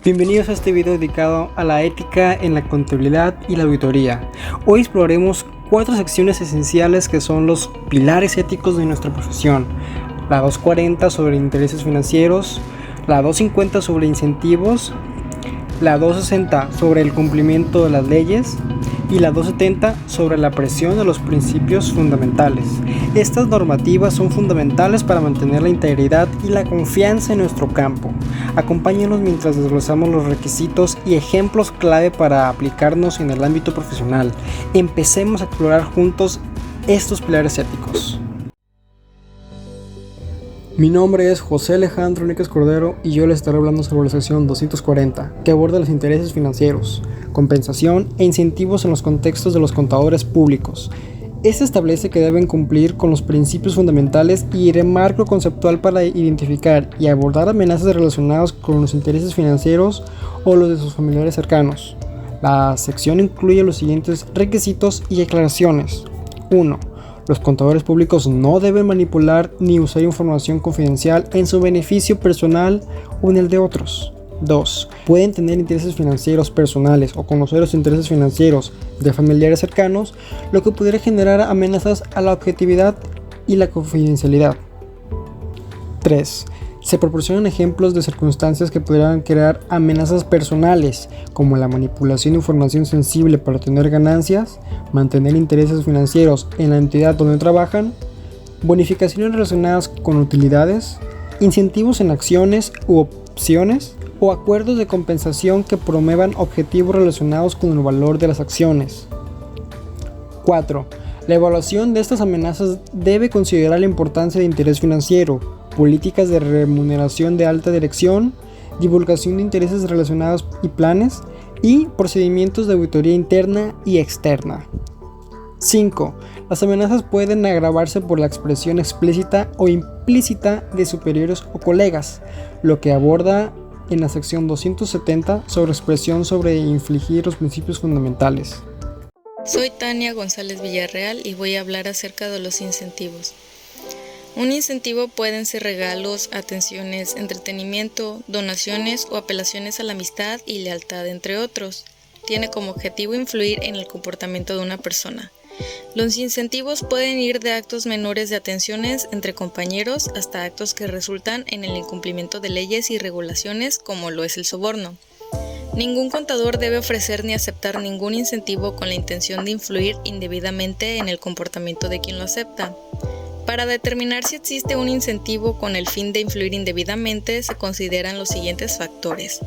Bienvenidos a este video dedicado a la ética en la contabilidad y la auditoría. Hoy exploraremos 4 secciones esenciales que son los pilares éticos de nuestra profesión. La 240 sobre intereses financieros, la 250 sobre incentivos, la 260 sobre el cumplimiento de las leyes y la 270 sobre la presión de los principios fundamentales. Estas normativas son fundamentales para mantener la integridad y la confianza en nuestro campo. Acompáñenos mientras desglosamos los requisitos y ejemplos clave para aplicarnos en el ámbito profesional. Empecemos a explorar juntos estos pilares éticos. Mi nombre es José Alejandro Níquez Cordero y yo les estaré hablando sobre la sección 240, que aborda los intereses financieros, compensación e incentivos en los contextos de los contadores públicos. Este establece que deben cumplir con los principios fundamentales y el marco conceptual para identificar y abordar amenazas relacionadas con los intereses financieros o los de sus familiares cercanos. La sección incluye los siguientes requisitos y aclaraciones. 1. Los contadores públicos no deben manipular ni usar información confidencial en su beneficio personal o en el de otros. 2. Pueden tener intereses financieros personales o conocer los intereses financieros de familiares cercanos, lo que pudiera generar amenazas a la objetividad y la confidencialidad. 3. Se proporcionan ejemplos de circunstancias que pudieran crear amenazas personales, como la manipulación de información sensible para obtener ganancias, mantener intereses financieros en la entidad donde trabajan, bonificaciones relacionadas con utilidades, incentivos en acciones u opciones, o acuerdos de compensación que promuevan objetivos relacionados con el valor de las acciones. 4. La evaluación de estas amenazas debe considerar la importancia de interés financiero, políticas de remuneración de alta dirección, divulgación de intereses relacionados y planes, y procedimientos de auditoría interna y externa. 5. Las amenazas pueden agravarse por la expresión explícita o implícita de superiores o colegas, lo que aborda en la sección 270 sobre expresión sobre infligir los principios fundamentales. Soy Tania González Villarreal y voy a hablar acerca de los incentivos. Un incentivo pueden ser regalos, atenciones, entretenimiento, donaciones o apelaciones a la amistad y lealtad, entre otros. Tiene como objetivo influir en el comportamiento de una persona. Los incentivos pueden ir de actos menores de atenciones entre compañeros hasta actos que resultan en el incumplimiento de leyes y regulaciones, como lo es el soborno. Ningún contador debe ofrecer ni aceptar ningún incentivo con la intención de influir indebidamente en el comportamiento de quien lo acepta. Para determinar si existe un incentivo con el fin de influir indebidamente, se consideran los siguientes factores: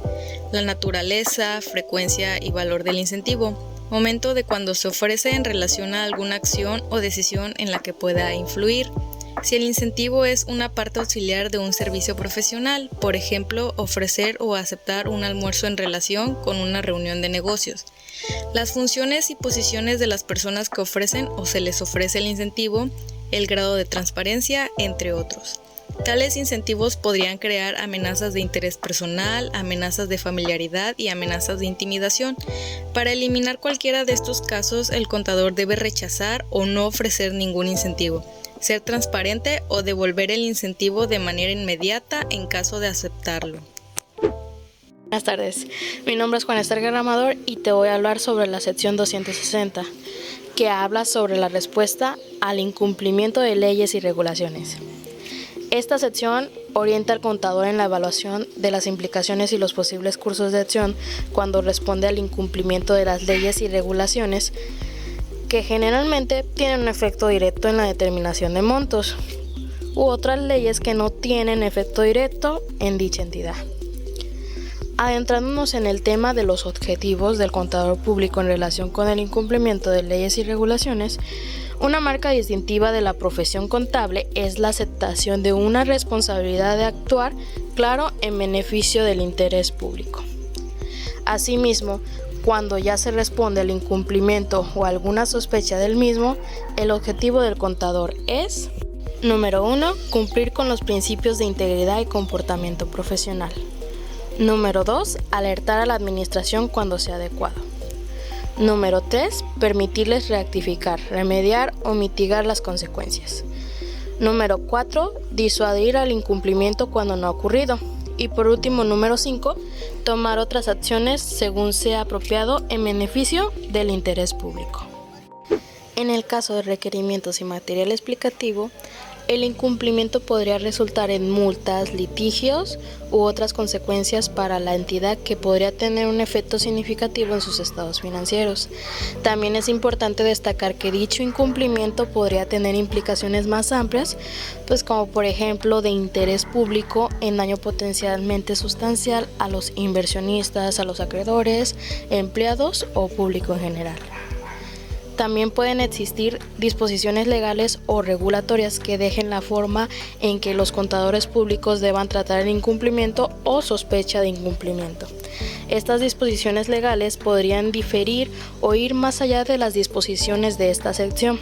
la naturaleza, frecuencia y valor del incentivo, momento de cuando se ofrece en relación a alguna acción o decisión en la que pueda influir, si el incentivo es una parte auxiliar de un servicio profesional, por ejemplo, ofrecer o aceptar un almuerzo en relación con una reunión de negocios, las funciones y posiciones de las personas que ofrecen o se les ofrece el incentivo, el grado de transparencia, entre otros. Tales incentivos podrían crear amenazas de interés personal, amenazas de familiaridad y amenazas de intimidación. Para eliminar cualquiera de estos casos, el contador debe rechazar o no ofrecer ningún incentivo, ser transparente o devolver el incentivo de manera inmediata en caso de aceptarlo. Buenas tardes, mi nombre es Juan Ester Amador y te voy a hablar sobre la sección 260, que habla sobre la respuesta al incumplimiento de leyes y regulaciones. Esta sección orienta al contador en la evaluación de las implicaciones y los posibles cursos de acción cuando responde al incumplimiento de las leyes y regulaciones, que generalmente tienen un efecto directo en la determinación de montos, u otras leyes que no tienen efecto directo en dicha entidad. Adentrándonos en el tema de los objetivos del contador público en relación con el incumplimiento de leyes y regulaciones, una marca distintiva de la profesión contable es la aceptación de una responsabilidad de actuar, claro, en beneficio del interés público. Asimismo, cuando ya se responde al incumplimiento o alguna sospecha del mismo, el objetivo del contador es: número 1. Cumplir con los principios de integridad y comportamiento profesional. Número 2. Alertar a la administración cuando sea adecuado. Número 3. Permitirles rectificar, remediar o mitigar las consecuencias. Número 4. Disuadir al incumplimiento cuando no ha ocurrido. Y por último, número 5, tomar otras acciones según sea apropiado en beneficio del interés público. En el caso de requerimientos y material explicativo, el incumplimiento podría resultar en multas, litigios u otras consecuencias para la entidad que podría tener un efecto significativo en sus estados financieros. También es importante destacar que dicho incumplimiento podría tener implicaciones más amplias, pues como por ejemplo de interés público en daño potencialmente sustancial a los inversionistas, a los acreedores, empleados o público en general. También pueden existir disposiciones legales o regulatorias que dejen la forma en que los contadores públicos deban tratar el incumplimiento o sospecha de incumplimiento. Estas disposiciones legales podrían diferir o ir más allá de las disposiciones de esta sección.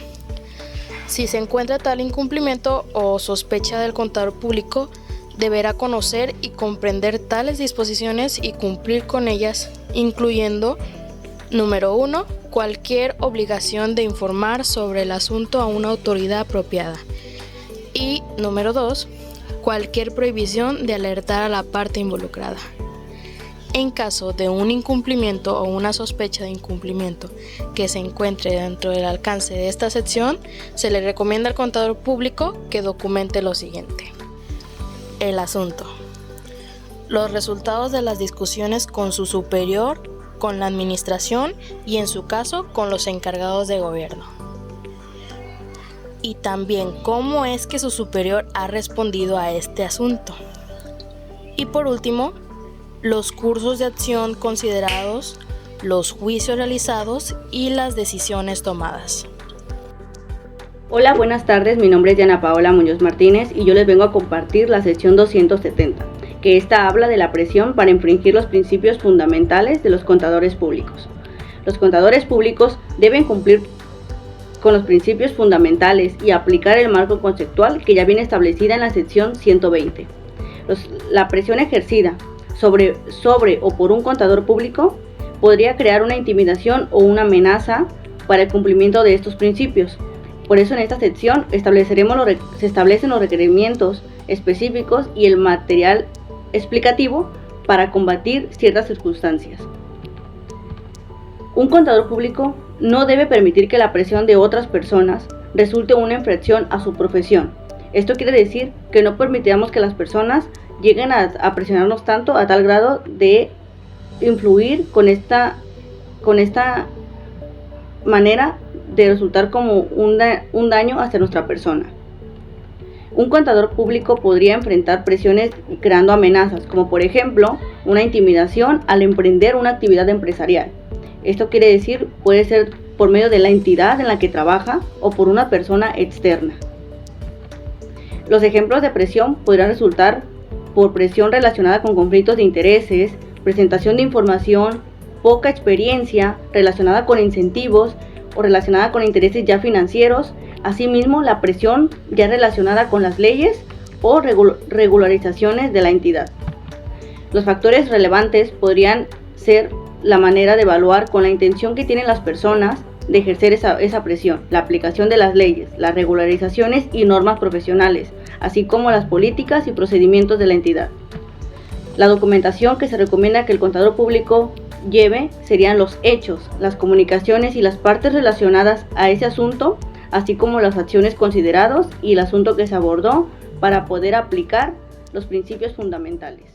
Si se encuentra tal incumplimiento o sospecha del contador público, deberá conocer y comprender tales disposiciones y cumplir con ellas, incluyendo: número 1. Cualquier obligación de informar sobre el asunto a una autoridad apropiada. Y número 2. Cualquier prohibición de alertar a la parte involucrada. En caso de un incumplimiento o una sospecha de incumplimiento que se encuentre dentro del alcance de esta sección, se le recomienda al contador público que documente lo siguiente: el asunto, los resultados de las discusiones con su superior, con la administración y en su caso con los encargados de gobierno. Y también cómo es que su superior ha respondido a este asunto. Y por último, los cursos de acción considerados, los juicios realizados y las decisiones tomadas. Hola, buenas tardes, mi nombre es Diana Paola Muñoz Martínez y yo les vengo a compartir la sección 270. Que esta habla de la presión para infringir los principios fundamentales de los contadores públicos. Los contadores públicos deben cumplir con los principios fundamentales y aplicar el marco conceptual que ya viene establecida en la sección 120. La presión ejercida sobre o por un contador público podría crear una intimidación o una amenaza para el cumplimiento de estos principios. Por eso en esta sección se establecen los requerimientos específicos y el material explicativo para combatir ciertas circunstancias. Un contador público no debe permitir que la presión de otras personas resulte una infracción a su profesión. Esto quiere decir que no permitiremos que las personas lleguen a presionarnos tanto a tal grado de influir con esta manera de resultar como un daño hacia nuestra persona. Un contador público podría enfrentar presiones creando amenazas, como por ejemplo una intimidación al emprender una actividad empresarial. Esto quiere decir, puede ser por medio de la entidad en la que trabaja o por una persona externa. Los ejemplos de presión podrían resultar por presión relacionada con conflictos de intereses, presentación de información, poca experiencia relacionada con incentivos o relacionada con intereses ya financieros. Asimismo, la presión ya relacionada con las leyes o regularizaciones de la entidad. Los factores relevantes podrían ser la manera de evaluar con la intención que tienen las personas de ejercer esa presión, la aplicación de las leyes, las regularizaciones y normas profesionales, así como las políticas y procedimientos de la entidad. La documentación que se recomienda que el contador público lleve serían los hechos, las comunicaciones y las partes relacionadas a ese asunto, así como las acciones consideradas y el asunto que se abordó para poder aplicar los principios fundamentales.